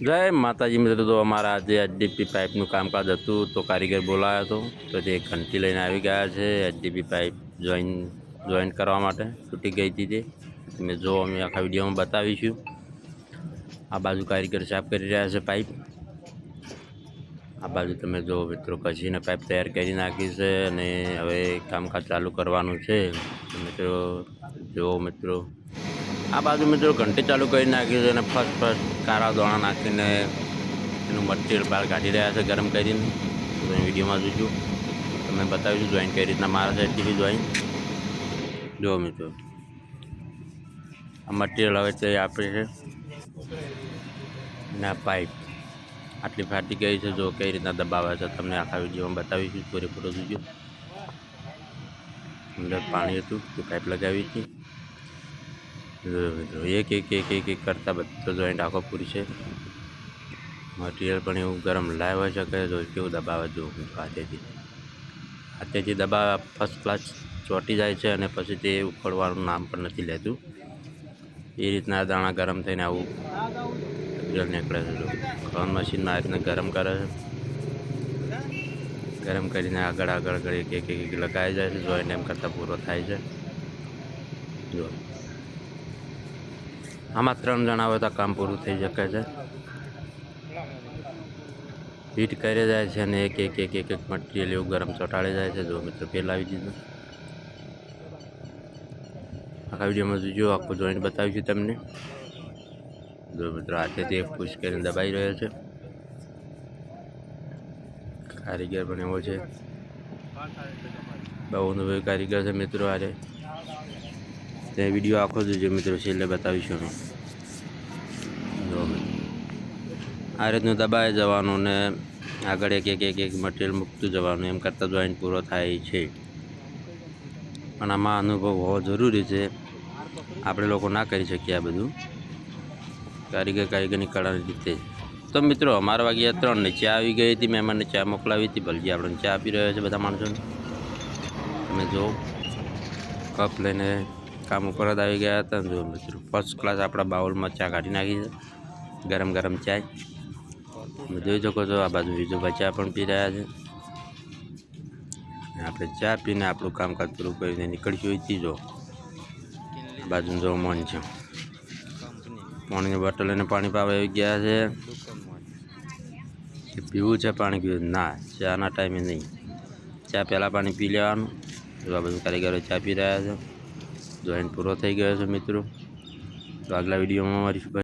જય માતાજી મિત્રો, તો અમારા આજે એચડીપી પાઇપનું કામકાજ હતું તો કારીગર બોલાયો હતો તો તે ઘંટી લઈને આવી ગયા છે એચડીપી પાઇપ જોઈન કરવા માટે. તૂટી ગઈ હતી તે તમે જો અમે આખા વિડીયોમાં બતાવીશું. આ બાજુ કારીગર સાફ કરી રહ્યા છે પાઇપ. આ બાજુ તમે જો મિત્રો કસીને પાઇપ તૈયાર કરી નાખી છે અને હવે કામકાજ ચાલુ કરવાનું છે. મિત્રો જો મિત્રો આ બાજુ મિત્રો ઘંટી ચાલુ કરી નાખી છે અને ફર્સ્ટ કાળા દોણા નાખીને એનું મટીરિયલ બહાર કાઢી રહ્યા છે ગરમ કરીને. તમે વિડીયોમાં જોજો, તમને બતાવીશું જોઈન કઈ રીતના મારે છે એચડીપી જોઈન. જો મિત્રો આ મટીરિયલ હવે તે આપે છે અને આ પાઇપ આટલી ફાટી ગઈ છે. જો કઈ રીતના દબાવે છે તમને આખા વિડીયોમાં બતાવીશું. પૂરેપૂરો જોજો. અંદર પાણી હતું તે પાઇપ લગાવી હતી. મિત્રો એક કરતાં બધો જોઈન્ટ આખો પૂરી છે. મટીરિયલ પણ એવું ગરમ લાઈવ હોય શકે. જો કેવું દબાવે જો હાથેથી દબાવે ફર્સ્ટ ક્લાસ ચોંટી જાય છે અને પછી તે ઉખડવાનું નામ પણ નથી લેતું. એ રીતના દાણા ગરમ થઈને આવું મટીરિયલ નીકળે છે. જો ખવન મશીનમાં આ રીતના ગરમ કરે છે. ગરમ કરીને આગળ એક લગાવી જાય છે. જોઈન્ટ એમ કરતાં પૂરો થાય છે. જો આમાં 3 જણા હોય તો કામ પૂરું થઈ શકે છે. હીટ કરી જાય છે અને એક મટીરિયલ એવું ગરમ ચોંટાડી જાય છે. જો મિત્રો પેલાવી દીધું. આખા વિડીયોમાં જોજો, આખું જોઈન્ટ બતાવીશું તમને. જો મિત્રો હાથેથી પુશ કરીને દબાઈ રહ્યો છે. કારીગર પણ એવો છે, બહુ અનુભવી કારીગર છે મિત્રો. આરે તે વિડીયો આખો જોજો મિત્રો, છેલ્લે બતાવીશું અમે. જો આ રીતનું દબાઈ જવાનું ને આગળ એક મટીરિયલ મૂકતું જવાનું. એમ કરતાં જોઈન્ટ પૂરો થાય છે. પણ આમાં અનુભવ હોવો જરૂરી છે. આપણે લોકો ના કરી શકીએ આ બધું. કારીગરની કળાની રીતે. તો મિત્રો અમારા વાગ્યા 3 ને ચા આવી ગઈ હતી. મહેમાનને ચા મોકલાવી હતી. ભલજી આપણને ચા આપી રહ્યો છે બધા માણસોને. તમે જો કપ લઈને કામ ઉપર જ આવી ગયા હતા. જો મિત્રો ફર્સ્ટ ક્લાસ આપણા બાઉલમાં ચા કાઢી નાખી છે. ગરમ ચાય તમે જોઈ શકો છો. આ બાજુ વિજુભાઈ ચા પણ પી રહ્યા છે. આપણે ચા પીને આપણું કામકાજ પૂરું કરીને નીકળીશું અહીંથી. જો બાજુ જો મોન છે, પાણીની બોટલ લઈને પાણી પાવા આવી ગયા છે. પીવું છે પાણી પીવું ના, ચાના ટાઈમે નહીં. ચા પહેલાં પાણી પી લેવાનું. જો આ બધું કારીગરો ચા પી રહ્યા છે. જોઈન્ટ પૂરો થઈ ગયો છે મિત્રો. તો આગલા વિડીયોમાં મળીશું.